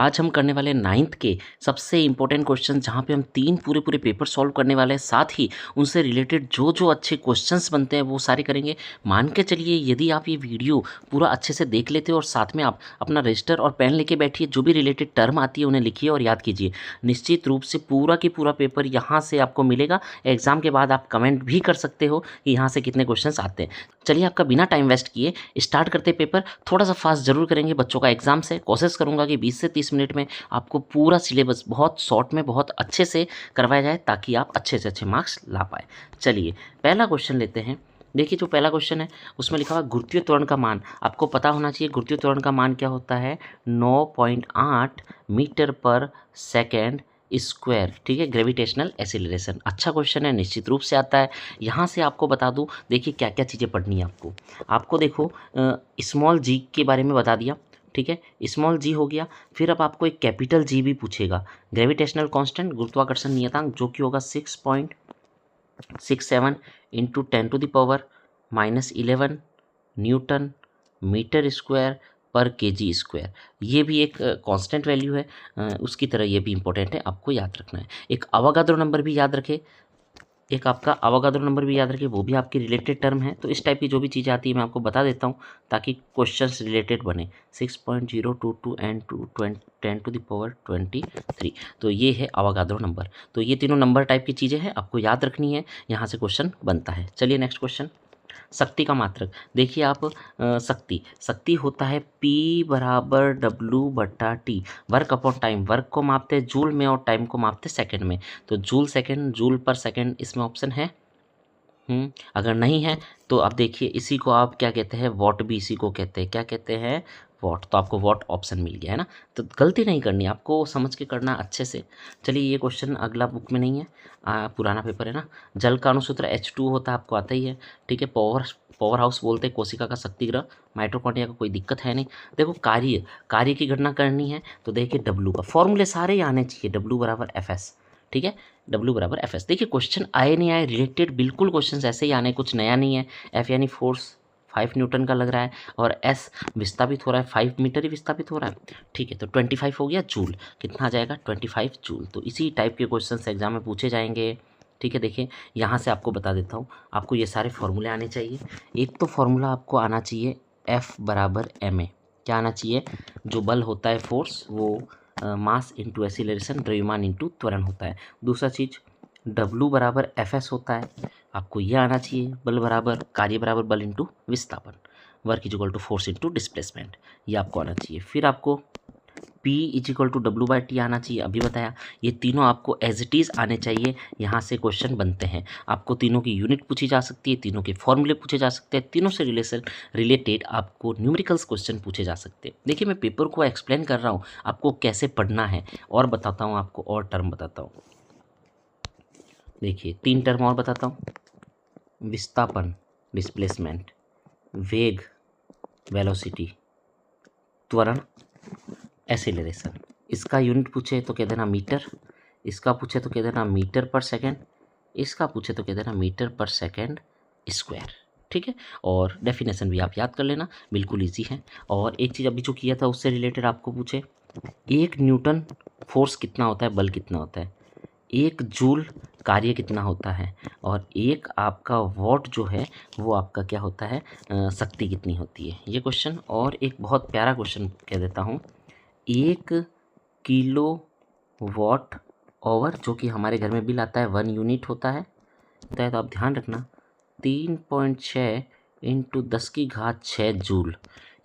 आज हम करने वाले 9th के सबसे इम्पोर्टेंट क्वेश्चन, जहाँ पे हम 3 पूरे पूरे पेपर सॉल्व करने वाले हैं। साथ ही उनसे रिलेटेड जो जो अच्छे क्वेश्चंस बनते हैं वो सारे करेंगे। मान के चलिए यदि आप ये वीडियो पूरा अच्छे से देख लेते हो और साथ में आप अपना रजिस्टर और पेन लेके बैठिए, जो भी रिलेटेड टर्म आती है उन्हें लिखिए और याद कीजिए। निश्चित रूप से पूरा की पूरा पेपर यहाँ से आपको मिलेगा। एग्जाम के बाद आप कमेंट भी कर सकते हो कि यहाँ से कितने क्वेश्चंस आते हैं। चलिए आपका बिना टाइम वेस्ट किए स्टार्ट करते पेपर। थोड़ा सा फास्ट जरूर करेंगे, बच्चों का एग्जाम से कोशिश करूंगा कि 20 से 30 मिनट में आपको पूरा सिलेबस बहुत शॉर्ट में बहुत अच्छे से करवाया जाए, ताकि आप अच्छे से अच्छे मार्क्स ला पाए। चलिए पहला क्वेश्चन लेते हैं। देखिए जो पहला क्वेश्चन है उसमें लिखा हुआ गुरुत्वीय त्वरण का मान। आपको पता होना चाहिए गुरुत्वीय त्वरण का मान क्या होता है, 9.8 मीटर पर सेकेंड स्क्वायर। ठीक है, ग्रेविटेशनल एसिलरेशन। अच्छा क्वेश्चन है, निश्चित रूप से आता है। यहाँ से आपको बता दूँ, देखिए क्या क्या चीज़ें पढ़नी है आपको देखो स्मॉल जी के बारे में बता दिया। ठीक है, स्मॉल जी हो गया। फिर अब आपको एक कैपिटल जी भी पूछेगा। ग्रेविटेशनल कांस्टेंट, गुरुत्वाकर्षण नियतांक, जो कि होगा 6.67 इंटू 10⁻⁻11 न्यूटन मीटर स्क्वायर पर केजी स्क्वायर। ये भी एक कांस्टेंट वैल्यू है, उसकी तरह ये भी इंपॉर्टेंट है, आपको याद रखना है। एक अवोगाद्रो नंबर भी याद रखे, एक आपका अवोगाद्रो नंबर भी याद रखिए, वो भी आपकी रिलेटेड टर्म है। तो इस टाइप की जो भी चीज़ें आती है मैं आपको बता देता हूँ, ताकि क्वेश्चंस रिलेटेड बने। 6.022 एंड 10⁻23। तो ये है अवोगाद्रो नंबर। तो ये तीनों नंबर टाइप की चीज़ें हैं, आपको याद रखनी है, यहाँ से क्वेश्चन बनता है। चलिए नेक्स्ट क्वेश्चन। शक्ति का मात्रक देखिए आप, शक्ति होता है P बराबर W/T। Work upon time, work को मापते हैं जूल में और टाइम को मापते हैं सेकंड में। तो जूल सेकंड, जूल पर सेकंड इसमें ऑप्शन है। अगर नहीं है तो अब देखिए, इसी को आप क्या कहते हैं, वॉट भी इसी को कहते हैं। क्या कहते हैं, वॉट। तो आपको वॉट ऑप्शन मिल गया है ना। तो गलती नहीं करनी, आपको समझ के करना अच्छे से। चलिए ये क्वेश्चन अगला बुक में नहीं है, पुराना पेपर है ना। जल का अणुसूत्र H2 होता है, आपको आता ही है। ठीक है, पावर हाउस बोलते हैं कोशिका का शक्तिग्रह। माइटोकॉन्ड्रिया का कोई दिक्कत है नहीं। देखो कार्य की गणना करनी है, तो देखिए डब्लू का फॉर्मूले सारे ही आने चाहिए। W = Fs। ठीक है, W = Fs। देखिए क्वेश्चन आए नहीं आए, रिलेटेड बिल्कुल क्वेश्चन ऐसे ही आने, कुछ नया नहीं है। F यानी फोर्स 5 न्यूटन का लग रहा है, और S विस्थापित हो रहा है, 5 मीटर ही विस्थापित हो रहा है। ठीक है, तो 25 हो गया जूल। कितना आ जाएगा, 25 जूल। तो इसी टाइप के क्वेश्चन एग्जाम में पूछे जाएंगे। ठीक है, देखिए यहाँ से आपको बता देता हूँ, आपको ये सारे फॉर्मूले आने चाहिए। एक तो फॉर्मूला आपको आना चाहिए F = ma। क्या आना चाहिए, जो बल होता है फोर्स, वो मास इंटू एसिलरेशन, द्रव्यमान इंटू त्वरण होता है। दूसरा चीज़ W = Fs होता है, आपको ये आना चाहिए। बल बराबर कार्य बराबर बल इंटू विस्थापन, वर्क = फोर्स इंटू डिस्प्लेसमेंट, ये आपको आना चाहिए। फिर आपको P = W/T आना चाहिए, अभी बताया। ये तीनों आपको एज इट इज़ आने चाहिए, यहाँ से क्वेश्चन बनते हैं। आपको तीनों की यूनिट पूछी जा सकती है, तीनों के फॉर्मूले पूछे जा सकते हैं, तीनों से रिलेटेड आपको न्यूमेरिकल्स क्वेश्चन पूछे जा सकते हैं। देखिए मैं पेपर को एक्सप्लेन कर रहा हूँ, आपको कैसे पढ़ना है, और बताता हूँ आपको, और टर्म बताता हूँ। देखिए 3 टर्म और बताता हूँ। विस्थापन डिस्प्लेसमेंट, वेग वेलोसिटी, त्वरण एसिलरेशन। इसका यूनिट पूछे तो कह देना मीटर, इसका पूछे तो कह देना मीटर पर सेकेंड, इसका पूछे तो कह देना मीटर पर सेकेंड स्क्वायर। ठीक है, और डेफिनेशन भी आप याद कर लेना, बिल्कुल इजी है। और एक चीज़ अभी जो किया था उससे रिलेटेड आपको पूछे, 1 न्यूटन फोर्स कितना होता है, बल कितना होता है, 1 जूल कार्य कितना होता है, और एक आपका वॉट जो है वो आपका क्या होता है, शक्ति कितनी होती है, ये क्वेश्चन। और एक बहुत प्यारा क्वेश्चन कह देता हूँ, 1 किलो वॉट ओवर, जो कि हमारे घर में बिल आता है 1 यूनिट होता है। तो आप ध्यान रखना 3.6 इंटू 10⁻6 जूल,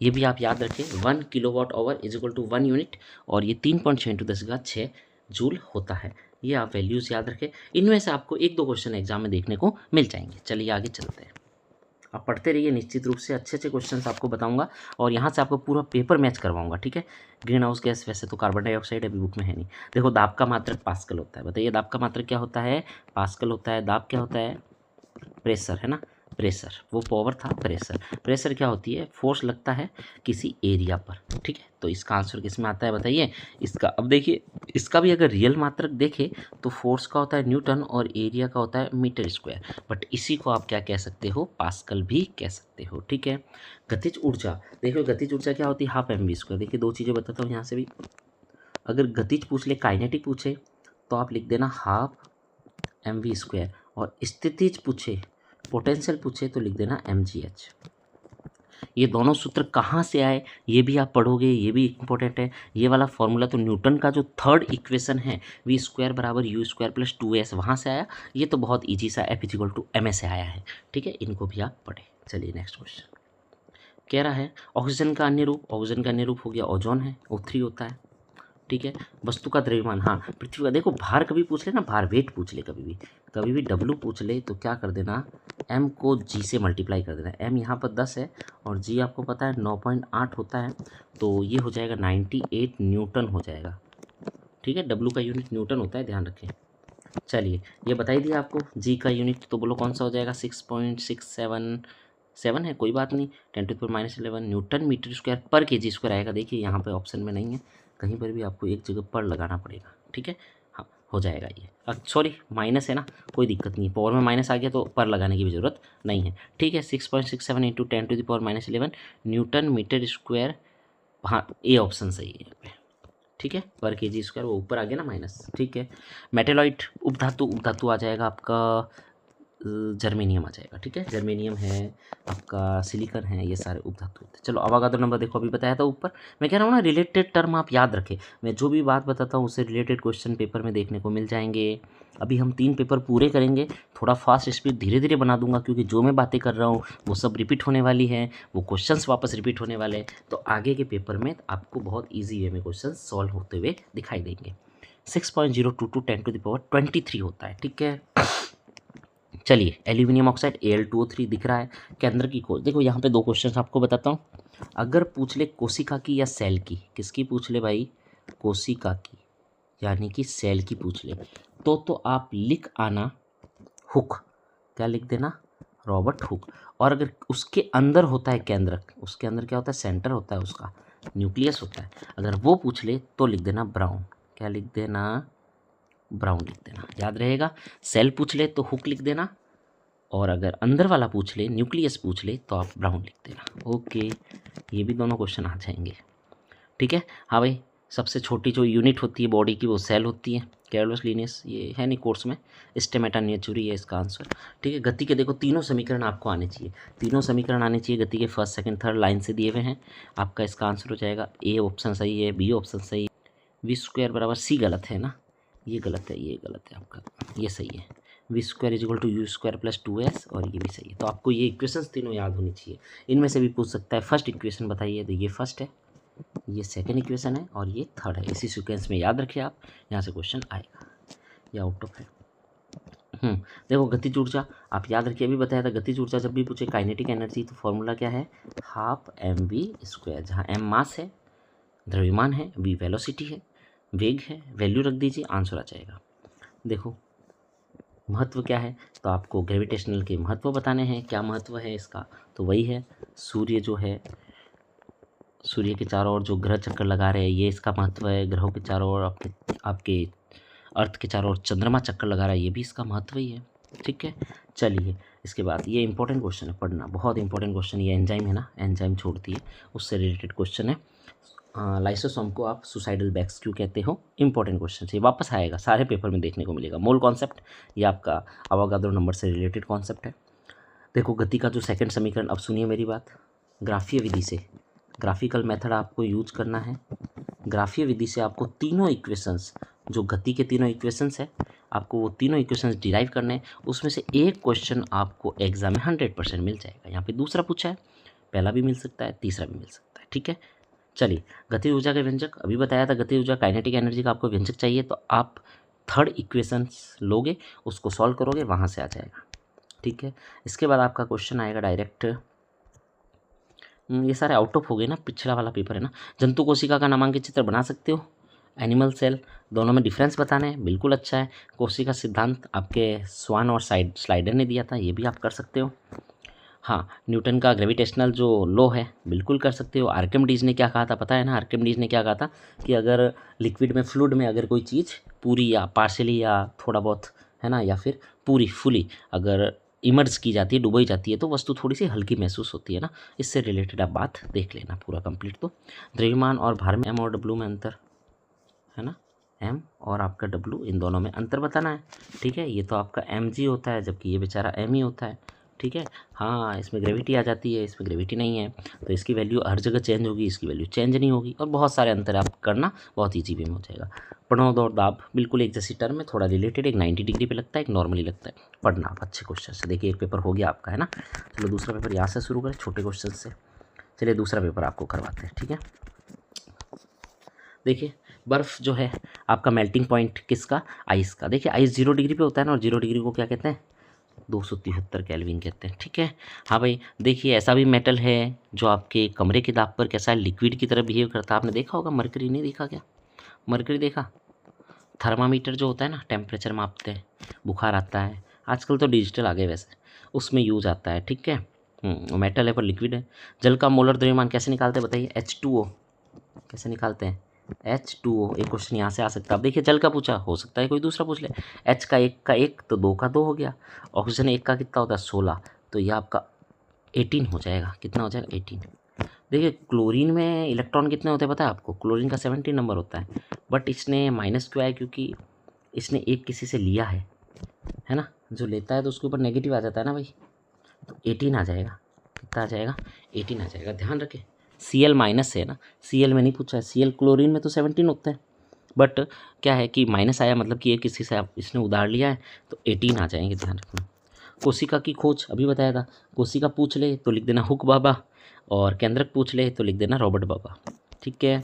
ये भी आप याद रखें। 1 किलोवाट ओवर = 1 यूनिट, और ये 3.6 इंटू 10⁻6 जूल होता है। ये आप वैल्यूज़ याद रखें। इनमें से आपको 1-2 क्वेश्चन एग्जाम में देखने को मिल जाएंगे। चलिए आगे चलते हैं, आप पढ़ते रहिए, निश्चित रूप से अच्छे अच्छे क्वेश्चंस आपको बताऊंगा, और यहाँ से आपको पूरा पेपर मैच करवाऊंगा। ठीक है, ग्रीन हाउस गैस, वैसे तो कार्बन डाइऑक्साइड अभी बुक में है नहीं। देखो दाब का मात्रक पास्कल होता है, बताइए दाब का मात्रक क्या होता है, पास्कल होता है। दाब क्या होता है, प्रेशर है ना, प्रेशर, वो पावर था प्रेशर। प्रेशर क्या होती है, फोर्स लगता है किसी एरिया पर। ठीक है, तो इसका आंसर किस में आता है बताइए। इसका अब देखिए, इसका भी अगर रियल मात्रक देखें तो फोर्स का होता है न्यूटन और एरिया का होता है मीटर स्क्वायर, बट इसी को आप क्या कह सकते हो, पास्कल भी कह सकते हो। ठीक है, गतिज ऊर्जा, देखो गतिज ऊर्जा क्या होती है, ½ mv²। देखिए 2 चीज़ें बताता हूँ यहाँ से भी। अगर गतिज पूछ ले, काइनेटिक पूछे तो आप लिख देना हाफ mv², और स्थितिज पूछे, पोटेंशियल पूछे तो लिख देना mgh। ये दोनों सूत्र कहाँ से आए ये भी आप पढ़ोगे, ये भी इंपॉर्टेंट है। ये वाला फॉर्मूला तो न्यूटन का जो थर्ड इक्वेशन है v² बराबर u² + 2s, वहाँ से आया। ये तो बहुत ईजी सा F = ma से आया है, ठीक है, इनको भी आप पढ़े। चलिए नेक्स्ट क्वेश्चन कह रहा है ऑक्सीजन का अन्य रूप। ऑक्सीजन का अन्य रूप हो गया ओजोन है, O3 होता है, ठीक है। वस्तु का द्रव्यमान, हाँ पृथ्वी का, देखो भार कभी पूछ ले ना, भार वेट पूछ ले, कभी भी W पूछ ले तो क्या कर देना, M को G से मल्टीप्लाई कर देना। M यहाँ पर 10 है और G आपको पता है 9.8 होता है, तो ये हो जाएगा 98 न्यूटन हो जाएगा, ठीक है। W का यूनिट न्यूटन होता है, ध्यान रखें। चलिए ये बताई दिया आपको। G का यूनिट तो बोलो कौन सा हो जाएगा, 6.677 है, कोई बात नहीं, 10⁻11 न्यूटन मीटर स्क्वायर पर kg² आएगा। देखिए यहाँ पे ऑप्शन में नहीं है, कहीं पर भी आपको एक जगह पर लगाना पड़ेगा, ठीक है। हाँ हो जाएगा ये, सॉरी माइनस है ना, कोई दिक्कत नहीं, पावर में माइनस आ गया तो पर लगाने की भी ज़रूरत नहीं है, ठीक है। 6.67 × 10⁻11 न्यूटन मीटर स्क्वायर, हाँ ए ऑप्शन सही है यहाँ पे, ठीक है। पर kg² वो ऊपर आ गया ना माइनस, ठीक है। मेटेलॉइड उपधातु आ जाएगा आपका जर्मेनियम आ जाएगा, ठीक है। जर्मेनियम है आपका, सिलिकॉन है, ये सारे उपधातु होते हैं। चलो अवागाद्रो नंबर देखो, अभी बताया था ऊपर। मैं कह रहा हूँ ना रिलेटेड टर्म आप याद रखें, मैं जो भी बात बताता हूँ उससे रिलेटेड क्वेश्चन पेपर में देखने को मिल जाएंगे। अभी हम 3 पेपर पूरे करेंगे, थोड़ा फास्ट स्पीड धीरे धीरे बना दूंगा, क्योंकि जो मैं बातें कर रहा हूँ वो सब रिपीट होने वाली है, वो क्वेश्चंस वापस रिपीट होने वाले हैं, तो आगे के पेपर में आपको बहुत ईजी वे में क्वेश्चन सॉल्व होते हुए दिखाई देंगे। 6.022 10⁻23 होता है, ठीक है। चलिए एल्यूमिनियम ऑक्साइड Al2O3 दिख रहा है, केंद्र की खोज। देखो यहाँ पे 2 क्वेश्चन आपको बताता हूँ। अगर पूछ ले कोशिका की या सेल की, किसकी पूछ ले भाई, कोशिका की यानी कि सेल की पूछ ले, तो आप लिख आना हुक, क्या लिख देना, रॉबर्ट हुक। और अगर उसके अंदर होता है केंद्रक, उसके अंदर क्या होता है, सेंटर होता है उसका, न्यूक्लियस होता है, अगर वो पूछ ले तो लिख देना ब्राउन, क्या लिख देना, ब्राउन लिख देना, याद रहेगा। सेल पूछ ले तो हुक लिख देना, और अगर अंदर वाला पूछ ले, न्यूक्लियस पूछ ले, तो आप ब्राउन लिख देना। ओके, ये भी दोनों क्वेश्चन आ जाएंगे, ठीक है। हाँ भाई, सबसे छोटी जो यूनिट होती है बॉडी की वो सेल होती है, कैरोलस लीनियस, ये है नहीं कोर्स में, स्टेमेटा नेचुरी है इसका आंसर, ठीक है। गति के देखो तीनों समीकरण आपको आने चाहिए, तीनों समीकरण आने चाहिए गति के, फर्स्ट सेकंड थर्ड लाइन से दिए हुए हैं। आपका इसका आंसर हो जाएगा ए ऑप्शन सही है, बी ऑप्शन सही है, v² बराबर c गलत है ना, ये गलत है, ये गलत है आपका, ये सही है, v² = u² + 2s, और ये भी सही है। तो आपको ये इक्वेशंस तीनों याद होनी चाहिए। इनमें से भी पूछ सकता है फर्स्ट इक्वेशन बताइए, तो ये फर्स्ट है, ये सेकंड इक्वेशन है, और ये थर्ड है। इसी सीक्वेंस में याद रखिए आप, यहाँ से क्वेश्चन आएगा, ये आउट ऑफ है। देखो गतिज ऊर्जा आप याद रखिए, अभी बताया था गतिज ऊर्जा जब भी पूछे काइनेटिक एनर्जी तो फॉर्मूला क्या है, हाफ mv², जहाँ m मास है, द्रव्यमान है, v वेलोसिटी है, वेग है, वैल्यू रख दीजिए, आंसर आ जाएगा। देखो महत्व क्या है, तो आपको ग्रेविटेशनल के महत्व बताने हैं, क्या महत्व है इसका, तो वही है सूर्य जो है, सूर्य के चारों ओर जो ग्रह चक्कर लगा रहे हैं, ये इसका महत्व है। ग्रहों के चारों ओर आपके अर्थ के चारों ओर चंद्रमा चक्कर लगा रहा है, ये भी इसका महत्व ही है, ठीक है। चलिए इसके बाद ये इंपॉर्टेंट क्वेश्चन है, पढ़ना बहुत इंपॉर्टेंट क्वेश्चन, ये एंजाइम है ना, एंजाइम छोड़ती है, उससे रिलेटेड क्वेश्चन है। लाइसोसोम को आप सुसाइडल बैग्स क्यों कहते हो, इंपॉर्टेंट क्वेश्चन है, वापस आएगा, सारे पेपर में देखने को मिलेगा। मोल कॉन्सेप्ट, ये आपका अवागाद्रो नंबर से रिलेटेड कॉन्सेप्ट है। देखो गति का जो सेकंड समीकरण, अब सुनिए मेरी बात, ग्राफीय विधि से, ग्राफिकल मेथड आपको यूज करना है। ग्राफीय विधि से आपको तीनों इक्वेशंस, जो गति के तीनों इक्वेशंस है, आपको वो तीनों इक्वेशंस डिराइव करने हैं। उसमें से एक क्वेश्चन आपको एग्जाम में 100% मिल जाएगा। यहाँ पे दूसरा पूछा है, पहला भी मिल सकता है, तीसरा भी मिल सकता है, ठीक है। चलिए गति ऊर्जा के व्यंजक, अभी बताया था गति ऊर्जा काइनेटिक एनर्जी का आपको व्यंजक चाहिए, तो आप थर्ड इक्वेशंस लोगे, उसको सॉल्व करोगे, वहाँ से आ जाएगा, ठीक है। इसके बाद आपका क्वेश्चन आएगा डायरेक्ट, ये सारे आउट ऑफ हो गए ना, पिछला वाला पेपर है ना। जंतु कोशिका का नामांकित चित्र बना सकते हो, एनिमल सेल, दोनों में डिफरेंस बताना है, बिल्कुल अच्छा है। कोशिका सिद्धांत आपके स्वान और स्लाइडर ने दिया था, ये भी आप कर सकते हो। हाँ, न्यूटन का ग्रेविटेशनल जो लॉ है, बिल्कुल कर सकते हो। आर्किमिडीज ने क्या कहा था पता है ना, आर्किमिडीज ने क्या कहा था कि अगर लिक्विड में, फ्लूइड में अगर कोई चीज़ पूरी या पार्शियली या थोड़ा बहुत है ना, या फिर पूरी फुली अगर इमर्ज की जाती है, डुबोई जाती है, तो वस्तु थोड़ी सी हल्की महसूस होती है ना। इससे रिलेटेड आप बात देख लेना पूरा कंप्लीट। तो द्रव्यमान और भार में M और W में अंतर, है ना, m और आपका w, इन दोनों में अंतर बताना है। ठीक है, ये तो आपका mg होता है जबकि ये बेचारा m ही होता है। ठीक है, हाँ इसमें ग्रेविटी आ जाती है, इसमें ग्रेविटी नहीं है, तो इसकी वैल्यू हर जगह चेंज होगी, इसकी वैल्यू चेंज नहीं होगी, और बहुत सारे अंतर आप करना बहुत ईजी वे में हो जाएगा। प्रणोद और दाब बिल्कुल एक जैसी टर्म है, थोड़ा रिलेटेड, एक 90 डिग्री पे लगता है, एक नॉर्मली लगता है। पढ़ना आप अच्छे क्वेश्चन से। देखिए एक पेपर हो गया आपका, है ना। चलो दूसरा पेपर यहाँ से शुरू करें, छोटे क्वेश्चन से। चलिए दूसरा पेपर आपको करवाते हैं। ठीक है, देखिए बर्फ़ जो है आपका मेल्टिंग पॉइंट किसका, आइस का। देखिए आइस 0 डिग्री पे होता है ना, और 0 डिग्री को क्या कहते हैं, 273 केल्विन कहते हैं। ठीक है, हाँ भाई देखिए ऐसा भी मेटल है जो आपके कमरे के दाब पर कैसा है, लिक्विड की तरह बिहेव करता है। आपने देखा होगा मरकरी, नहीं देखा क्या, मरकरी देखा, थर्मामीटर जो होता है ना, टेम्परेचर मापते हैं, बुखार आता है, आजकल तो डिजिटल आ गए वैसे, उसमें यूज आता है। ठीक है, मेटल है पर लिक्विड है। जल का मोलर द्रव्यमान कैसे निकालते हैं बताइए, H2O कैसे निकालते हैं, H2O। एक क्वेश्चन यहाँ से आ सकता है। अब देखिए जल का पूछा, हो सकता है कोई दूसरा पूछ ले। H का 1 का 1 तो 2 का 2 हो गया, ऑक्सीजन 1 का कितना होता है 16, तो यह आपका 18 हो जाएगा। कितना हो जाएगा 18। देखिए क्लोरीन में इलेक्ट्रॉन कितने होते हैं पता है आपको, क्लोरीन का 17 नंबर होता है, बट इसने माइनस क्यों आया, क्योंकि इसने एक किसी से लिया है ना, जो लेता है तो उसके ऊपर नेगेटिव आ जाता है ना भाई, तो 18 आ जाएगा। कितना आ जाएगा, 18 आ जाएगा। ध्यान रखें Cl माइनस है ना, Cl में नहीं पूछा है, Cl क्लोरीन में तो 17 होता है, बट क्या है कि माइनस आया मतलब कि ये किसी से आप इसने उधार लिया है, तो 18 आ जाएंगे। ध्यान रखना। कोशिका की खोज अभी बताया था, कोशिका पूछ ले तो लिख देना हुक बाबा, और केंद्रक पूछ ले तो लिख देना रॉबर्ट बाबा। ठीक है,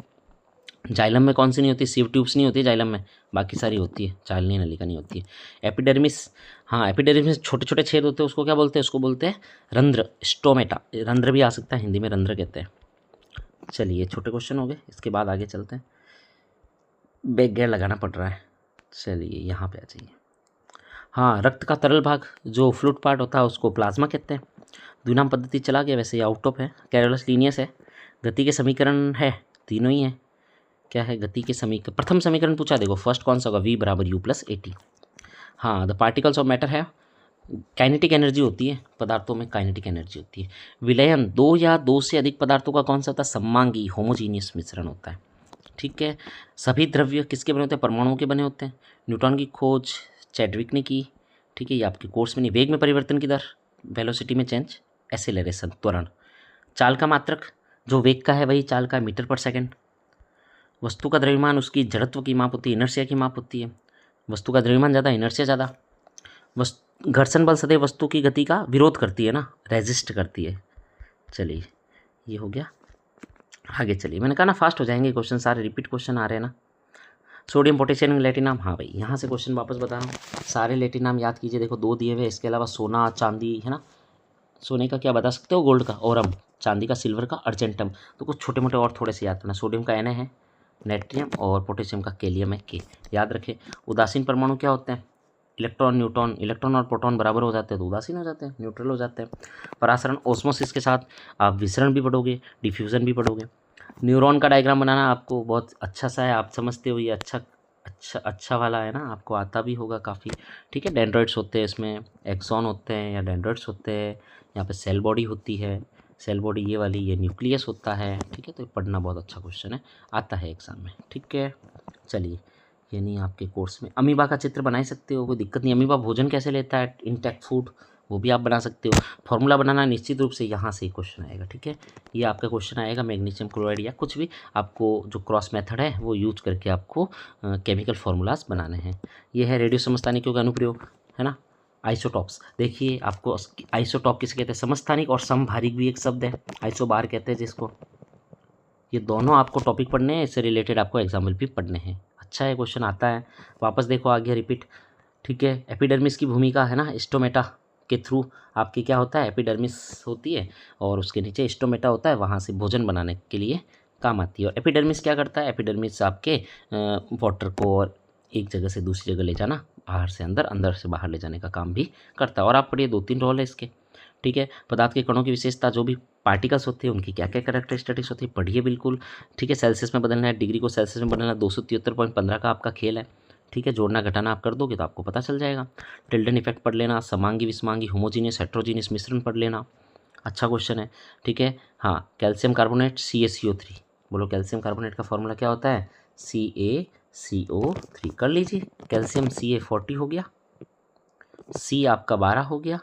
जाइलम में कौन सी नहीं होती, सीव ट्यूब्स नहीं होती जाइलम में, बाकी सारी होती है, चालनी नलिका नहीं होती है। एपिडर्मिस, हाँ एपिडर्मिस में छोटे छोटे छेद होते हैं, उसको क्या बोलते हैं, उसको बोलते हैं रंध्र, स्टोमेटा, रंध्र भी आ सकता है, हिंदी में रंध्र कहते हैं। चलिए छोटे क्वेश्चन हो गए, इसके बाद आगे चलते हैं। बैक गेयर लगाना पड़ रहा है, चलिए यहाँ पे आ जाइए। हाँ, रक्त का तरल भाग जो फ्लूइड पार्ट होता है उसको प्लाज्मा कहते हैं। द्विनाम पद्धति चला गया, वैसे ये आउट ऑफ है, कैरोलस लीनियस है। गति के समीकरण है, तीनों ही है। क्या है गति के समीकरण, प्रथम समीकरण पूछा, देखो फर्स्ट कौन सा होगा, v बराबर u प्लस AT। हाँ, द पार्टिकल्स ऑफ मैटर है, काइनेटिक एनर्जी होती है पदार्थों में, काइनेटिक एनर्जी होती है। विलयन, दो या दो से अधिक पदार्थों का कौन सा होता है, सम्मांगी, होमोजीनियस मिश्रण होता है। ठीक है, सभी द्रव्य किसके बने होते हैं, परमाणुओं के बने होते हैं। न्यूटन की खोज चैडविक ने की। ठीक है, ये आपके कोर्स में नहीं। वेग में परिवर्तन की दर, वेलोसिटी में चेंज, एसेलरेशन, त्वरण। चाल का मात्रक, जो वेग का है वही चाल का, मीटर पर सेकेंड। वस्तु का द्रव्यमान उसकी जड़त्व की माप होती है, इनर्शिया की माप होती है। वस्तु का द्रव्यमान ज़्यादा, इनर्शिया ज़्यादा। घर्षण बल सदैव वस्तु की गति का विरोध करती है ना, रेजिस्ट करती है। चलिए ये हो गया, आगे चलिए। मैंने कहा ना फास्ट हो जाएंगे क्वेश्चन, सारे रिपीट क्वेश्चन आ रहे हैं ना। सोडियम पोटेशियम लैटिनम, हाँ भाई यहाँ से क्वेश्चन वापस बता रहा हूँ, सारे लैटिनम याद कीजिए। देखो 2 दिए हुए, इसके अलावा सोना, चांदी, है ना, सोने का क्या बता सकते हो, गोल्ड का ओरम, चांदी का सिल्वर का अर्जेंटम। तो कुछ छोटे मोटे और थोड़े से याद करना। सोडियम का Na है, नेट्रियम, और पोटेशियम का कैलियम है के। याद रखें। उदासीन परमाणु क्या होते हैं, इलेक्ट्रॉन न्यूट्रॉन, इलेक्ट्रॉन और प्रोटॉन बराबर हो जाते हैं तो उदासीन हो जाते हैं, न्यूट्रल हो जाते हैं। परासरण, ओस्मोसिस के साथ आप विसरण भी पढ़ोगे, डिफ्यूज़न भी पढ़ोगे। न्यूरॉन का डायग्राम बनाना आपको बहुत अच्छा सा है, आप समझते हो, ये अच्छा वाला है ना, आपको आता भी होगा काफ़ी। ठीक है, डेंड्राइट्स होते हैं इसमें, एक्सॉन होते हैं या डेंड्राइट्स होते हैं। यहाँ पे सेल बॉडी होती है, सेल बॉडी ये वाली, ये न्यूक्लियस होता है। ठीक है, तो पढ़ना बहुत अच्छा क्वेश्चन है, आता है एग्जाम में। ठीक है, चलिए ये नहीं आपके कोर्स में। अमीबा का चित्र बना ही सकते हो, कोई दिक्कत नहीं। अमीबा भोजन कैसे लेता है, इंटैक्ट फूड, वो भी आप बना सकते हो। फॉर्मूला बनाना निश्चित रूप से यहाँ से ही क्वेश्चन आएगा। ठीक है, ये आपका क्वेश्चन आएगा, मैग्नीशियम क्लोराइड या कुछ भी आपको जो क्रॉस मेथड है वो यूज करके आपको केमिकल फार्मूलाज बनाने हैं। ये है रेडियो समस्थानिकों का अनुप्रयोग, है ना। आइसोटॉप्स, देखिए आपको आइसोटॉप किसे कहते हैं, समस्थानिक और समभारिक भी एक शब्द है, आइसोबार कहते हैं जिसको। ये दोनों आपको टॉपिक पढ़ने हैं, इससे रिलेटेड आपको एग्जाम्पल भी पढ़ने हैं। अच्छा है, क्वेश्चन आता है, वापस देखो आगे रिपीट। ठीक है, एपिडर्मिस की भूमिका है ना, स्टोमेटा के थ्रू आपकी क्या होता है, एपिडर्मिस होती है और उसके नीचे स्टोमेटा होता है, वहाँ से भोजन बनाने के लिए काम आती है। और एपिडर्मिस क्या करता है, एपिडर्मिस आपके वाटर को और एक जगह से दूसरी जगह ले जाना, बाहर से अंदर, अंदर से बाहर ले जाने का काम भी करता है। और आप पढ़िए 2-3 रोल है इसके। ठीक है, पदार्थ के कणों की विशेषता, जो भी पार्टिकल्स होते हैं उनकी क्या क्या कैरेक्टरिस्टिक्स होती है, पढ़िए बिल्कुल। ठीक है, सेल्सियस में बदलना है, डिग्री को सेल्सियस में बदलना, 273.15 का आपका खेल है। ठीक है, जोड़ना घटाना आप कर दोगे तो आपको पता चल जाएगा। टिल्डन इफेक्ट पढ़ लेना, समांगी विसमांगी, होमोजीनियस हेट्रोजीनियस मिश्रण पढ़ लेना, अच्छा क्वेश्चन है। ठीक है, हाँ कैल्शियम कार्बोनेट CaCO3, बोलो कैल्शियम कार्बोनेट का फॉर्मूला क्या होता है, CO3 कर लीजिए। कैल्शियम Ca40 हो गया, C आपका 12 हो गया,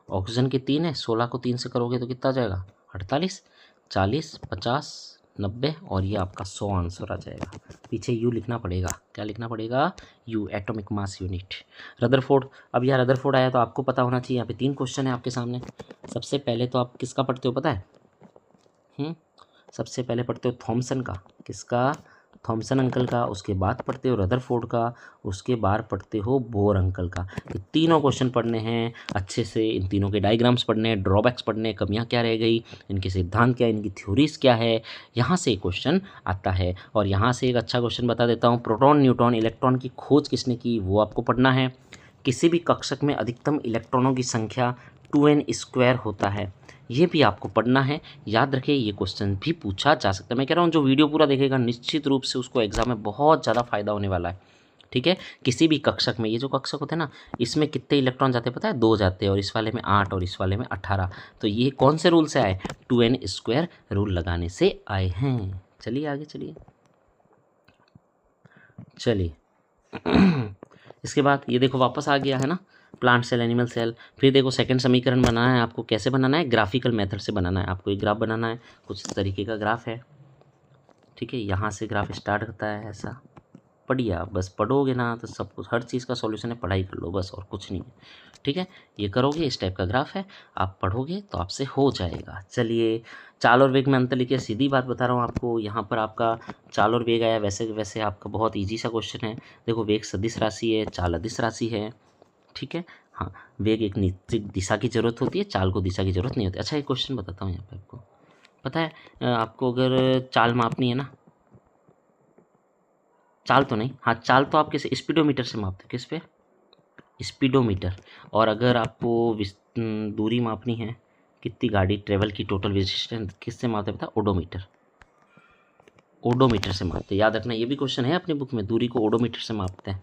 ऑक्सीजन के 3 है, 16 को 3 से करोगे तो कितना आ जाएगा 48, 40, 50, 90 और ये आपका 100 आंसर आ जाएगा। पीछे U लिखना पड़ेगा, क्या लिखना पड़ेगा, U atomic mass unit. Rutherford, अब यार रदरफोर्ड आया तो आपको पता होना चाहिए। यहाँ पे 3 क्वेश्चन है आपके सामने। सबसे पहले तो आप किसका पढ़ते हो पता है? सबसे पहले पढ़ते हो थॉमसन का, किसका, थॉमसन अंकल का, उसके बाद पढ़ते हो रदरफोर्ड का, उसके बाद पढ़ते हो बोर अंकल का। तो तीनों क्वेश्चन पढ़ने हैं अच्छे से, इन तीनों के डायग्राम्स पढ़ने हैं, ड्रॉबैक्स पढ़ने हैं, कमियां क्या रह गई, इनके सिद्धांत क्या है, इनकी थ्योरीज क्या है, यहाँ से एक क्वेश्चन आता है। और यहाँ से एक अच्छा क्वेश्चन बता देता हूँ, प्रोटॉन न्यूट्रॉन इलेक्ट्रॉन की खोज किसने की, वो आपको पढ़ना है। किसी भी कक्षक में अधिकतम इलेक्ट्रॉनों की संख्या 2n² होता है, ये भी आपको पढ़ना है। याद रखिए ये क्वेश्चन भी पूछा जा सकता है। मैं कह रहा हूँ जो वीडियो पूरा देखेगा निश्चित रूप से उसको एग्जाम में बहुत ज़्यादा फायदा होने वाला है। ठीक है, किसी भी कक्षक में, ये जो कक्षक होते हैं ना, इसमें कितने इलेक्ट्रॉन जाते हैं पता है, 2 जाते हैं, और इस वाले में 8 और इस वाले में 18। तो ये कौन से रूल से आए, 2n² रूल लगाने से आए हैं। चलिए आगे चलिए। इसके बाद ये देखो वापस आ गया है ना, प्लांट सेल, एनिमल सेल। फिर देखो सेकंड समीकरण बनाना है आपको। कैसे बनाना है, ग्राफिकल मेथड से बनाना है आपको। एक ग्राफ बनाना है, कुछ तरीके का ग्राफ है। ठीक है, यहाँ से ग्राफ स्टार्ट होता है ऐसा। पढ़िए आप, बस पढ़ोगे ना तो सब कुछ, हर चीज़ का सॉल्यूशन है, पढ़ाई कर लो बस, और कुछ नहीं है। ठीक है, ये करोगे, इस टाइप का ग्राफ है, आप पढ़ोगे तो आपसे हो जाएगा। चलिए, चाल और वेग में अंतर लिखिए। सीधी बात बता रहा हूँ आपको, यहाँ पर आपका चाल और वेग आया, वैसे वैसे आपका बहुत ईजी सा क्वेश्चन है। देखो वेग सदिश राशि है, चाल अदिश राशि है। ठीक है, हाँ, वेग एक निश्चित दिशा की जरूरत होती है, चाल को दिशा की जरूरत नहीं होती। अच्छा एक क्वेश्चन बताता हूँ यहाँ पे आपको, पता है आपको अगर चाल मापनी है ना, चाल तो नहीं, हाँ चाल तो आप किस स्पीडोमीटर से मापते हो, किस पे, स्पीडोमीटर। और अगर आपको दूरी मापनी है, कितनी गाड़ी ट्रेवल की टोटल डिस्टेंस, किससे मापते हैं पता, ओडोमीटर। ओडोमीटर से मापते हैं, याद रखना, ये भी क्वेश्चन है अपनी बुक में, दूरी को ओडोमीटर से मापते हैं।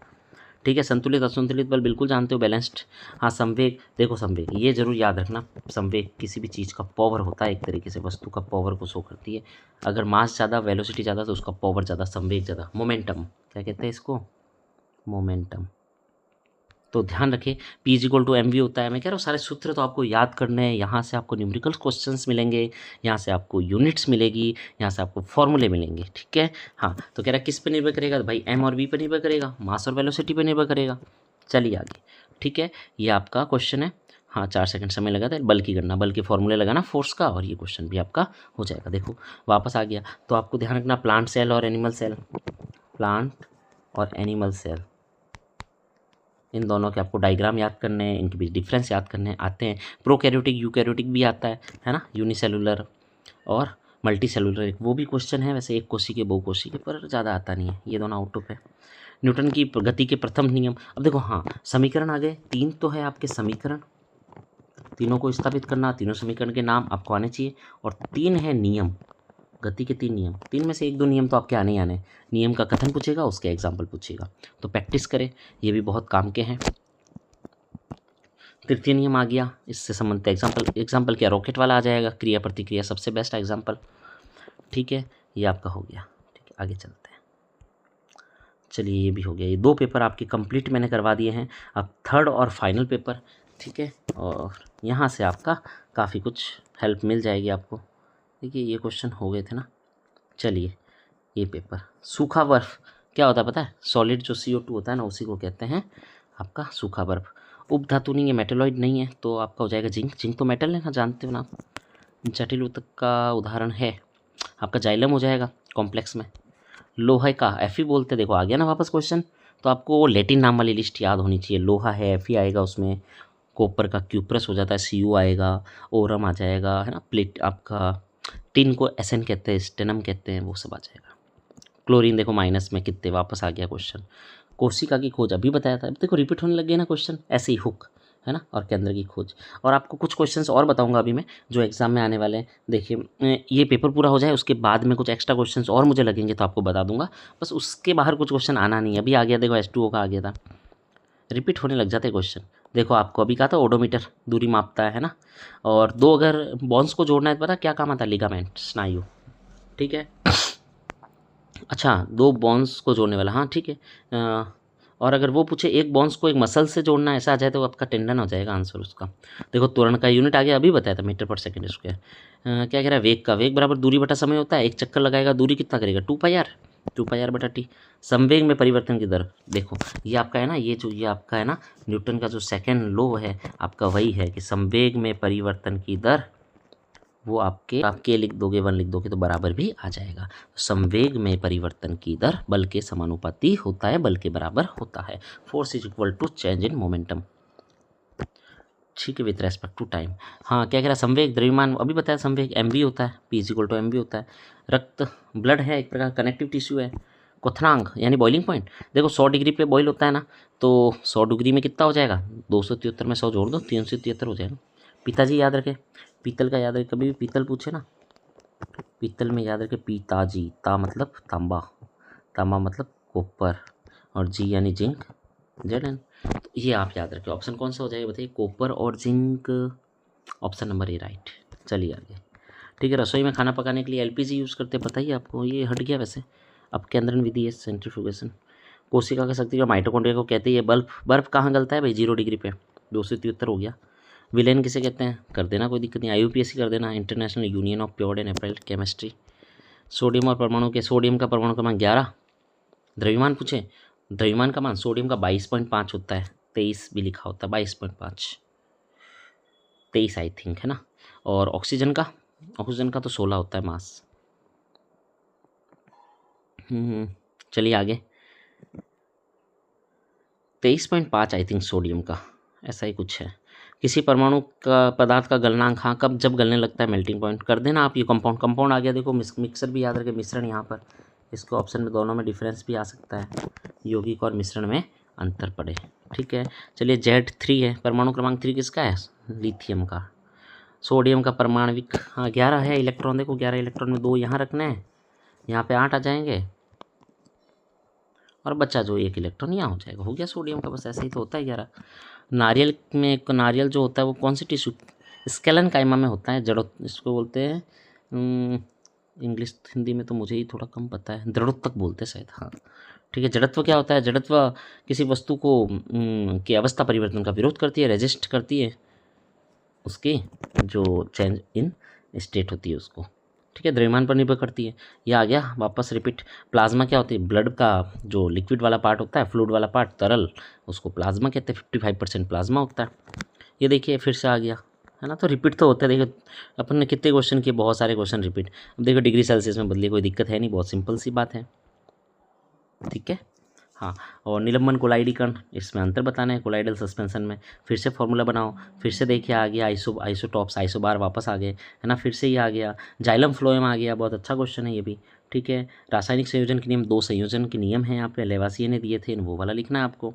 ठीक है, संतुलित असंतुलित बल बिल्कुल जानते हो, बैलेंस्ड। हाँ, संवेग, देखो संवेग ये जरूर याद रखना, संवेग किसी भी चीज़ का पावर होता है, एक तरीके से वस्तु का पावर को शो करती है। अगर मास ज़्यादा, वेलोसिटी ज़्यादा, तो उसका पावर ज़्यादा, संवेग ज़्यादा। मोमेंटम, क्या कहते हैं इसको, मोमेंटम। तो ध्यान रखें, P=mv होता है। मैं कह रहा हूँ सारे सूत्र तो आपको याद करने हैं। यहाँ से आपको न्यूमेरिकल क्वेश्चंस मिलेंगे, यहाँ से आपको यूनिट्स मिलेगी, यहाँ से आपको फॉर्मूले मिलेंगे। ठीक है, हाँ, तो कह रहा है किस पे निर्भर करेगा, तो भाई m और v पे निर्भर करेगा, मास और वेलोसिटी पे निर्भर करेगा। चलिए आगे। ठीक है, ये आपका क्वेश्चन है। हाँ, 4 सेकंड समय लगा था बल की गणना, बल के फॉर्मूले लगाना फोर्स का, और ये क्वेश्चन भी आपका हो जाएगा। देखो वापस आ गया, तो आपको ध्यान रखना, प्लांट सेल और एनिमल सेल, प्लांट और एनिमल सेल, इन दोनों के आपको डायग्राम याद करने हैं, इनके बीच डिफरेंस याद करने आते हैं। प्रोकैरियोटिक यूकैरियोटिक भी आता है ना, यूनिसेलुलर और मल्टी सेलुलर, एक वो भी क्वेश्चन है वैसे, एक कोशिकीय बहुकोशिकीय, पर ज़्यादा आता नहीं है, ये दोनों आउट ऑफ है। न्यूटन की गति के प्रथम नियम, अब देखो हाँ, समीकरण आ गए, 3 तो है आपके समीकरण, तीनों को स्थापित करना, तीनों समीकरण के नाम आपको आने चाहिए, और 3 है नियम, गति के 3 नियम। 3 में से 1-2 नियम तो आपके आने ही आने, नियम का कथन पूछेगा, उसके एग्जाम्पल पूछेगा, तो प्रैक्टिस करें, ये भी बहुत काम के हैं। तृतीय नियम आ गया, इससे संबंधित एग्जाम्पल क्या, रॉकेट वाला आ जाएगा, क्रिया प्रतिक्रिया सबसे बेस्ट एग्जाम्पल। ठीक है, ये आपका हो गया। ठीक है, आगे चलते हैं। चलिए ये भी हो गया, ये 2 पेपर आपके कंप्लीट मैंने करवा दिए हैं, अब थर्ड और फाइनल पेपर। ठीक है, और यहाँ से आपका काफ़ी कुछ हेल्प मिल जाएगी आपको। देखिए ये क्वेश्चन हो गए थे ना। चलिए ये पेपर, सूखा बर्फ क्या होता है पता है, सॉलिड जो CO2 होता है ना, उसी को कहते हैं आपका सूखा बर्फ। उपधातु नहीं है, मेटेलॉइड नहीं है, तो आपका हो जाएगा जिंक। जिंक तो मेटल है ना, जानते हो ना आप। जटिल ऊतक का उदाहरण है आपका जाइलम हो जाएगा कॉम्प्लेक्स में। लोहे का Fe बोलते हैं, देखो आ गया ना वापस क्वेश्चन, तो आपको लेटिन नाम वाली लिस्ट याद होनी चाहिए। लोहा है, Fe आएगा उसमें, कॉपर का क्यूप्रस हो जाता है, Cu आएगा, ओरम आ जाएगा, है ना, प्लेट आपका, टिन को Sn कहते हैं, स्टेनम कहते हैं, वो सब आ जाएगा। क्लोरीन देखो माइनस में कितने, वापस आ गया क्वेश्चन। कोशिका की खोज अभी बताया था, अब देखो रिपीट होने लग गया ना क्वेश्चन, ऐसे ही हुक, है ना, और केंद्र की खोज। और आपको कुछ क्वेश्चंस और बताऊंगा अभी मैं, जो एग्जाम में आने वाले हैं। देखिए ये पेपर पूरा हो जाए, उसके बाद में कुछ एक्स्ट्रा क्वेश्चंस और मुझे लगेंगे तो आपको बता दूंगा, बस उसके बाहर कुछ क्वेश्चन आना नहीं है। अभी आ गया देखो H2O का आ गया था, रिपीट होने लग जाते क्वेश्चन। देखो आपको अभी कहा था ओडोमीटर दूरी मापता है ना, और 2 अगर बॉन्स को जोड़ना है तो पता क्या काम आता है, लिगामेंट, स्नायु। ठीक है, अच्छा, 2 बोन्स को जोड़ने वाला, हाँ ठीक है। और अगर वो पूछे एक बोन्स को एक मसल से जोड़ना ऐसा आ जाए तो आपका टेंडन हो जाएगा आंसर उसका। देखो त्वरण का यूनिट आ गया, अभी बताया था मीटर पर सेकंड स्क्वायर। क्या कह रहा है, वेग का, वेग बराबर दूरी बटा समय होता है, एक चक्कर लगाएगा दूरी कितना करेगा, 2πr, 2πr बटा टी। संवेग में परिवर्तन की दर, देखो ये आपका है ना, ये आपका है ना न्यूटन का जो सेकेंड लॉ है आपका वही है कि संवेग में परिवर्तन की दर, वो आपके लिख दोगे 1 लिख दोगे तो बराबर भी आ जाएगा। तो संवेग में परिवर्तन की दर बल के समानुपाती होता है, बल के बराबर होता है। Force is equal to change in momentum, ठीक है, विथ रेस्पेक्ट टू टाइम। हाँ क्या कह रहा है, संवेग द्रव्यमान, अभी बताया संवेग mv होता है, p is equal to mv होता है। रक्त, ब्लड है एक प्रकार कनेक्टिव टिश्यू है। क्वथनांक यानी बॉइलिंग पॉइंट, देखो 100 डिग्री पे बॉईल होता है ना, तो 100 डिग्री में कितना हो जाएगा, 273 में 100 जोड़ दो, 373 हो जाएगा। पिताजी याद रखे, पीतल का याद रखे, कभी भी पीतल पूछे ना, पीतल में याद रखे पिताजी, ता मतलब तांबा, तांबा मतलब कॉपर, और जी यानी जिंक, जेड। तो ये आप याद रखें, ऑप्शन कौन सा हो जाएगा बताइए, कॉपर और zinc, option number A right. चलिए आगे, ठीक है। रसोई में खाना पकाने के लिए एलपीजी यूज़ करते हैं, बताइए आपको, ये हट गया वैसे। अब केंद्रन विधि है, सेंट्रीफ्यूगेशन। कोशिका का शक्ति का माइटोकॉन्ड्रिया को कहते हैं। ये बर्फ कहाँ गलता है भाई, 0 डिग्री पे, 273 हो गया। विलेन किसे कहते हैं, कर देना कोई दिक्कत नहीं, IUPAC कर देना, international union of pure and applied chemistry. Sodium और परमाणु के, सोडियम का परमाणु क्रमांक 11। द्रव्यमान पूछे, द्रव्यमान का मान सोडियम का 22.5 होता है, 23 भी लिखा होता है, 22.5, 23 आई थिंक है ना। और ऑक्सीजन का तो 16 होता है मास। चलिए आगे, 23.5 आई थिंक सोडियम का, ऐसा ही कुछ है। किसी परमाणु का पदार्थ का गलनांक, हाँ कब, जब गलने लगता है, मेल्टिंग पॉइंट। कर देना आप, ये कंपाउंड आ गया, देखो मिक्सर भी याद रखे, मिश्रण यहाँ पर, इसको ऑप्शन में दोनों में डिफरेंस भी आ सकता है, यौगिक और मिश्रण में अंतर पड़े, ठीक है। चलिए Z3 है, परमाणु क्रमांक 3 किसका है, लिथियम का। सोडियम का परमाणविक, हाँ 11 है इलेक्ट्रॉन, देखो 11 इलेक्ट्रॉन में 2 यहाँ रखने हैं, यहाँ पे 8 आ जाएंगे, और बच्चा जो 1 इलेक्ट्रॉन यहाँ हो जाएगा, हो गया सोडियम का, बस ऐसे ही तो होता है 11। नारियल में, नारियल जो होता है वो कौन सी टिश्यू, स्केलन कायमा में होता है, जड़ो इसको बोलते हैं, इंग्लिश हिंदी में तो मुझे ही थोड़ा कम पता है, दृढ़ोत्तक बोलते हैं शायद, हाँ ठीक है। जड़त्व क्या होता है, जड़त्व किसी वस्तु को की अवस्था परिवर्तन का विरोध करती है, रेजिस्ट करती है, उसकी जो चेंज इन स्टेट होती है उसको, ठीक है। द्रव्यमान पर निर्भर करती है। ये आ गया वापस रिपीट। प्लाज्मा क्या होती है, ब्लड का जो लिक्विड वाला पार्ट होता है, फ्लूइड वाला पार्ट, तरल, उसको प्लाज्मा कहते हैं, 55% प्लाज्मा होता है। ये देखिए फिर से आ गया, है ना, तो रिपीट तो होता है। देखिए अपन ने कितने क्वेश्चन किए, बहुत सारे क्वेश्चन रिपीट। अब देखो डिग्री सेल्सियस में बदलिए, कोई दिक्कत है नहीं, बहुत सिंपल सी बात है, ठीक है। हाँ, और निलंबन कोलाइडीकरण, इसमें अंतर बताना है कोलाइडल सस्पेंशन में। फिर से फॉर्मूला बनाओ, फिर से देखिए आ गया आइसोटॉप्स, आइसोबार वापस आ गए, है ना, फिर से ये आ गया, जाइलम फ्लोएम आ गया, बहुत अच्छा क्वेश्चन है ये भी, ठीक है। रासायनिक संयोजन के नियम, 2 संयोजन के नियम हैं यहाँ पे, लेवासिये ने दिए थे, वो वाला लिखना है आपको।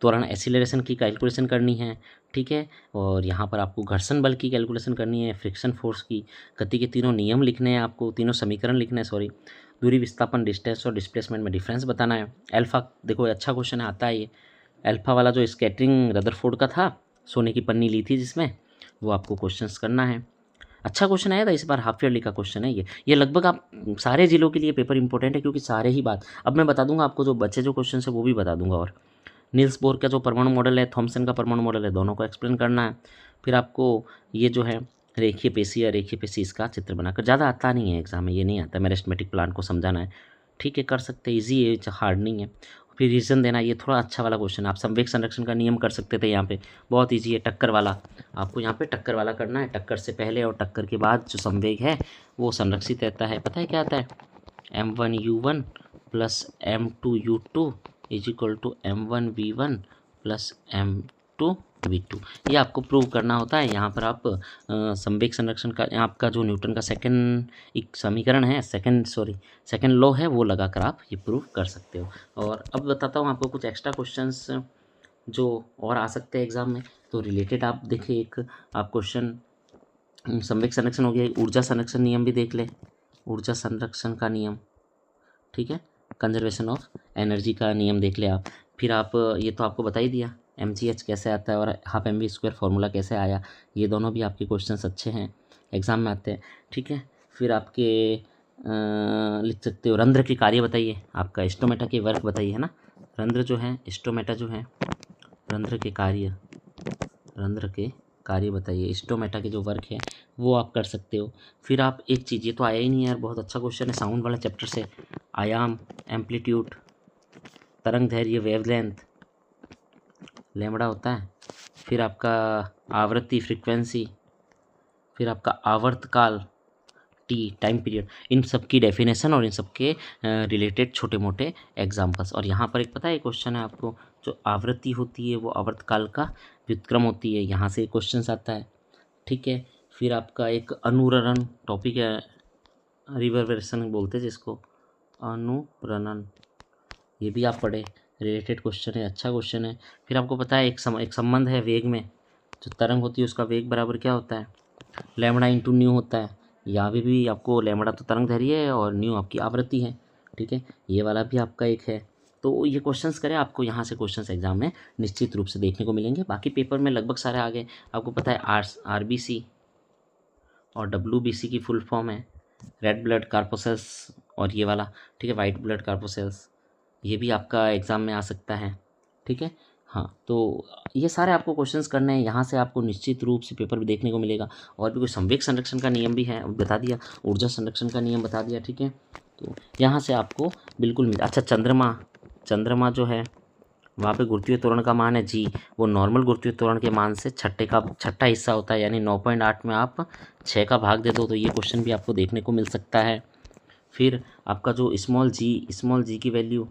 त्वरण एसिलरेशन की कैलकुलेशन करनी है, ठीक है। और यहाँ पर आपको घर्षण बल की कैलकुलेशन करनी है, फ्रिक्शन फोर्स की, गति के तीनों नियम लिखने हैं आपको, तीनों समीकरण लिखने हैं, सॉरी। दूरी, विस्थापन, डिस्टेंस और डिस्प्लेसमेंट में डिफरेंस बताना है। अल्फा, देखो अच्छा क्वेश्चन आता है ये, अल्फा वाला जो स्कैटरिंग रदरफोर्ड का था, सोने की पन्नी ली थी जिसमें, वो आपको क्वेश्चंस करना है। अच्छा क्वेश्चन आया था इस बार, हाफ ईयरली का क्वेश्चन है ये लगभग आप सारे जिलों के लिए पेपर इंपॉर्टेंट है, क्योंकि सारे ही बात अब मैं बता दूंगा आपको, जो बच्चे जो क्वेश्चन है वो भी बता दूंगा। और नील्स बोर का जो परमाणु मॉडल है, थॉमसन का परमाणु मॉडल है, दोनों को एक्सप्लेन करना है। फिर आपको ये जो है रेखीय पेशी या रेखीय पेशी, इसका चित्र बनाकर, ज़्यादा आता नहीं है एग्जाम में, ये नहीं आता, मेरिस्टेमेटिक प्लान को समझाना है, ठीक है, कर सकते हैं, ईजी है, हार्ड नहीं है। फिर रीजन देना, ये थोड़ा अच्छा वाला क्वेश्चन है। आप संवेग संरक्षण का नियम कर सकते थे यहाँ पे, बहुत ईजी है। टक्कर वाला, आपको यहाँ पे टक्कर वाला करना है, टक्कर से पहले और टक्कर के बाद जो संवेग है वो संरक्षित रहता है। पता है क्या आता है, m1u1 plus m2u2 is equal to m1v1 plus m2v2, ये आपको प्रूव करना होता है। यहाँ पर आप संवेग संरक्षण का, आपका जो न्यूटन का सेकंड एक समीकरण है, सेकंड लॉ है, वो लगाकर आप ये प्रूव कर सकते हो। और अब बताता हूँ आपको कुछ एक्स्ट्रा क्वेश्चंस जो और आ सकते हैं एग्जाम में, तो रिलेटेड आप देखिए, एक आप क्वेश्चन संवेग संरक्षण हो गया, ऊर्जा संरक्षण नियम भी देख ले, ऊर्जा संरक्षण का नियम, ठीक है, कंजर्वेशन ऑफ एनर्जी का नियम देख ले आप। फिर आप ये तो आपको बता ही दिया, mgh कैसे आता है और हाफ mv² फार्मूला कैसे आया, ये दोनों भी आपके क्वेश्चंस अच्छे हैं, एग्जाम में आते हैं, ठीक है। फिर आपके लिख सकते हो रंध्र के कार्य बताइए, आपका स्टोमेटा के वर्क बताइए, है ना। रंध्र जो है, स्टोमेटा जो है, रंध्र के कार्य बताइए, स्टोमेटा के जो वर्क है वो आप कर सकते हो। फिर आप एक चीज़, ये तो आया ही नहीं यार, बहुत अच्छा क्वेश्चन है साउंड वाला चैप्टर से, आयाम, एम्पलीट्यूड, तरंग दैर्घ्य, वेवलेंथ, लैम्बडा होता है, फिर आपका आवृत्ति, फ्रीक्वेंसी, फिर आपका आवर्तकाल, टी, टाइम पीरियड, इन सब की डेफिनेशन और इन सब के रिलेटेड छोटे मोटे एग्जाम्पल्स। और यहाँ पर एक पता है क्वेश्चन है आपको, जो आवृत्ति होती है वो आवर्तकाल का व्युत्क्रम होती है, यहाँ से क्वेश्चन आता है, ठीक है। फिर आपका एक अनुरणन टॉपिक है, रिवर्बरेशन बोलते हैं जिसको, अनुरणन, ये भी आप पढ़े, रिलेटेड क्वेश्चन है, अच्छा क्वेश्चन है। फिर आपको पता है एक संबंध है वेग में, जो तरंग होती है उसका वेग बराबर क्या होता है, लैम्बडा इंटू न्यू होता है। यहाँ भी आपको लैम्बडा तो तरंग दैर्घ्य है और न्यू आपकी आवृत्ति है, ठीक है। ये वाला भी आपका एक है। तो ये क्वेश्चंस करें, आपको यहाँ से क्वेश्चंस एग्जाम में निश्चित रूप से देखने को मिलेंगे। बाकी पेपर में लगभग सारे आ गए। आपको पता है RBC और WBC की फुल फॉर्म है रेड ब्लड कार्पोसेल्स, और ये वाला, ठीक है, वाइट ब्लड कार्पोसेल्स, ये भी आपका एग्ज़ाम में आ सकता है, ठीक है। हाँ, तो ये सारे आपको क्वेश्चंस करने हैं, यहाँ से आपको निश्चित रूप से पेपर भी देखने को मिलेगा। और भी कुछ संवेग संरक्षण का नियम भी है, बता दिया, ऊर्जा संरक्षण का नियम बता दिया, ठीक है। तो यहाँ से आपको बिल्कुल अच्छा, चंद्रमा जो है वहाँ पे गुरुत्वीय त्वरण का मान है जी, वो नॉर्मल गुरुत्वीय त्वरण के मान से छठा हिस्सा होता है, यानी 9.8 में आप 6 का भाग दे दो, तो ये क्वेश्चन भी आपको देखने को मिल सकता है। फिर आपका जो स्मॉल जी की वैल्यू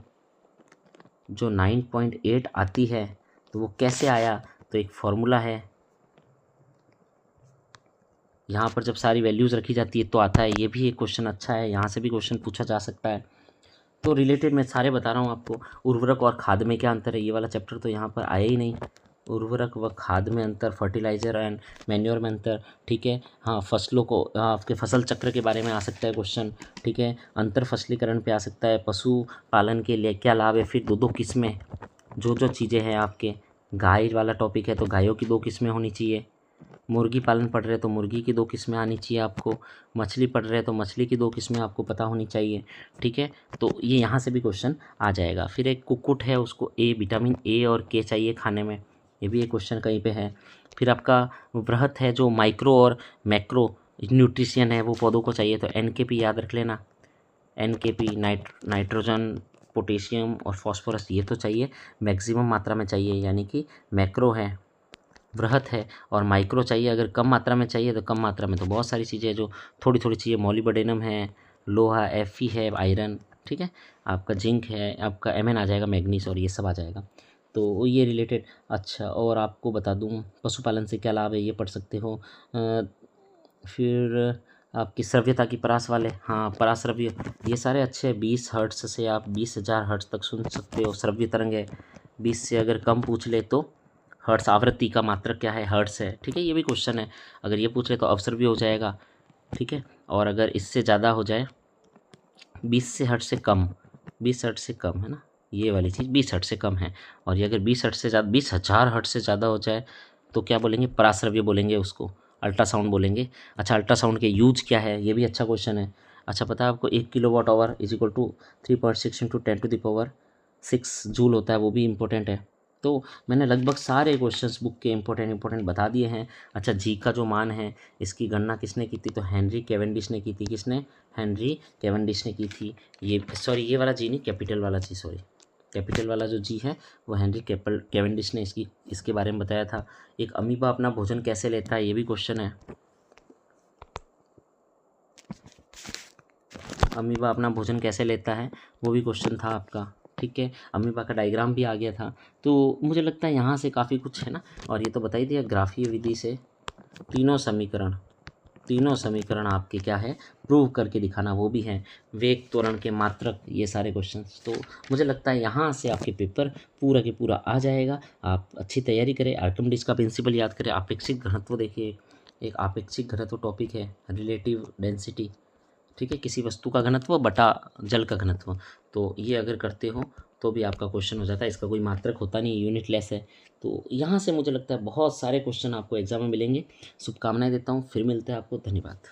जो 9.8 आती है, तो वो कैसे आया, तो एक फॉर्मूला है, यहाँ पर जब सारी वैल्यूज़ रखी जाती है तो आता है। ये भी एक क्वेश्चन अच्छा है, यहाँ से भी क्वेश्चन पूछा जा सकता है। तो रिलेटेड मैं सारे बता रहा हूँ आपको। उर्वरक और खाद में क्या अंतर है, ये वाला चैप्टर तो यहाँ पर आया ही नहीं। उर्वरक व खाद में अंतर, फर्टिलाइज़र एंड मैन्योर में अंतर, ठीक है। हाँ, फसलों को, आपके फसल चक्र के बारे में आ सकता है क्वेश्चन, ठीक है। अंतर फसलीकरण पे आ सकता है, पशु पालन के लिए क्या लाभ है, फिर दो किस्में, जो चीज़ें हैं आपके, गाय वाला टॉपिक है तो गायों की 2 किस्में होनी चाहिए, मुर्गी पालन पढ़ रहे हैं तो मुर्गी की 2 किस्में आनी चाहिए आपको, मछली पढ़ रहे हैं तो मछली की 2 किस्में आपको पता होनी चाहिए, ठीक है। तो ये यहाँ से भी क्वेश्चन आ जाएगा। फिर एक कुक्कुट है, उसको विटामिन ए और के चाहिए खाने में, ये भी एक क्वेश्चन कहीं पे है। फिर आपका वृहत है, जो माइक्रो और मैक्रो न्यूट्रिशन है वो पौधों को चाहिए, तो NKP याद रख लेना, NKP नाइट्रोजन, पोटेशियम और फॉस्फोरस, ये तो चाहिए, मैक्सिमम मात्रा में चाहिए, यानी कि मैक्रो है, वृहत है, और माइक्रो चाहिए। अगर कम मात्रा में चाहिए तो कम मात्रा में तो बहुत सारी चीज़ें जो थोड़ी थोड़ी चीज़ें, मोलिब्डेनम है, लोहा, Fe है, आयरन, ठीक है, आपका जिंक है, आपका Mn आ जाएगा, मैग्नीज, और ये सब आ जाएगा। तो ये रिलेटेड। अच्छा, और आपको बता दूं पशुपालन से क्या लाभ है, ये पढ़ सकते हो। फिर आपकी श्रव्यता की परास वाले, हाँ, पराश्रव्य, ये सारे अच्छे हैं। 20 हर्ट्ज से आप 20,000 हर्ट्ज तक सुन सकते हो, श्रव्य तरंग है। 20 से अगर कम पूछ ले तो हर्ट्स, आवृत्ति का मात्रक क्या है, हर्ट्स है, ठीक है। ये भी क्वेश्चन है, अगर ये पूछ ले तो अवसर्वी हो जाएगा, ठीक है। और अगर इससे ज़्यादा हो जाए, 20 से हर्ट्ज से कम, 20 हर्ट्ज से कम, है ना, ये वाली चीज़ 20 हर्ट्ज से कम है, और ये अगर 20 हर्ट्ज से ज़्यादा, 20,000 हर्ट्ज से ज़्यादा हो जाए तो क्या बोलेंगे, पराश्रव्य बोलेंगे उसको, अल्ट्रासाउंड बोलेंगे। अच्छा, अल्ट्रासाउंड के यूज क्या है, ये भी अच्छा क्वेश्चन है। अच्छा, पता है आपको 1 kilowatt hour is equal to 3.6 × 10⁻6 joule होता है, वो भी इंपॉर्टेंट है। तो मैंने लगभग सारे क्वेश्चंस बुक के इंपॉर्टेंट बता दिए हैं। अच्छा, जी का जो मान है, इसकी गणना किसने की थी, तो हेनरी कैवेंडिश ने की थी। किसने, हेनरी कैवेंडिश ने की थी। ये सॉरी, ये वाला जी नहीं, कैपिटल वाला जी, सॉरी, कैपिटल वाला जो जी है वो हेनरी कैवेंडिश ने इसके बारे में बताया था। एक अमीबा अपना भोजन कैसे लेता है, ये भी क्वेश्चन है। अमीबा अपना भोजन कैसे लेता है, वो भी क्वेश्चन था आपका, ठीक है। अमीबा का डायग्राम भी आ गया था। तो मुझे लगता है यहाँ से काफ़ी कुछ है ना। और ये तो बता ही दिया, ग्राफीय विधि से तीनों समीकरण आपके क्या है, प्रूव करके दिखाना, वो भी है। वेग, त्वरण के मात्रक, ये सारे क्वेश्चंस। तो मुझे लगता है यहाँ से आपके पेपर पूरा के पूरा आ जाएगा। आप अच्छी तैयारी करें, आर्किमिडीज का प्रिंसिपल याद करें, आपेक्षिक घनत्व देखिए, एक आपेक्षिक घनत्व टॉपिक है, रिलेटिव डेंसिटी, ठीक है, किसी वस्तु का घनत्व बटा जल का घनत्व। तो ये अगर करते हो तो भी आपका क्वेश्चन हो जाता है, इसका कोई मात्रक होता नहीं, यूनिट लेस है। तो यहाँ से मुझे लगता है बहुत सारे क्वेश्चन आपको एग्जाम में मिलेंगे। शुभकामनाएं देता हूँ, फिर मिलते हैं आपको, धन्यवाद।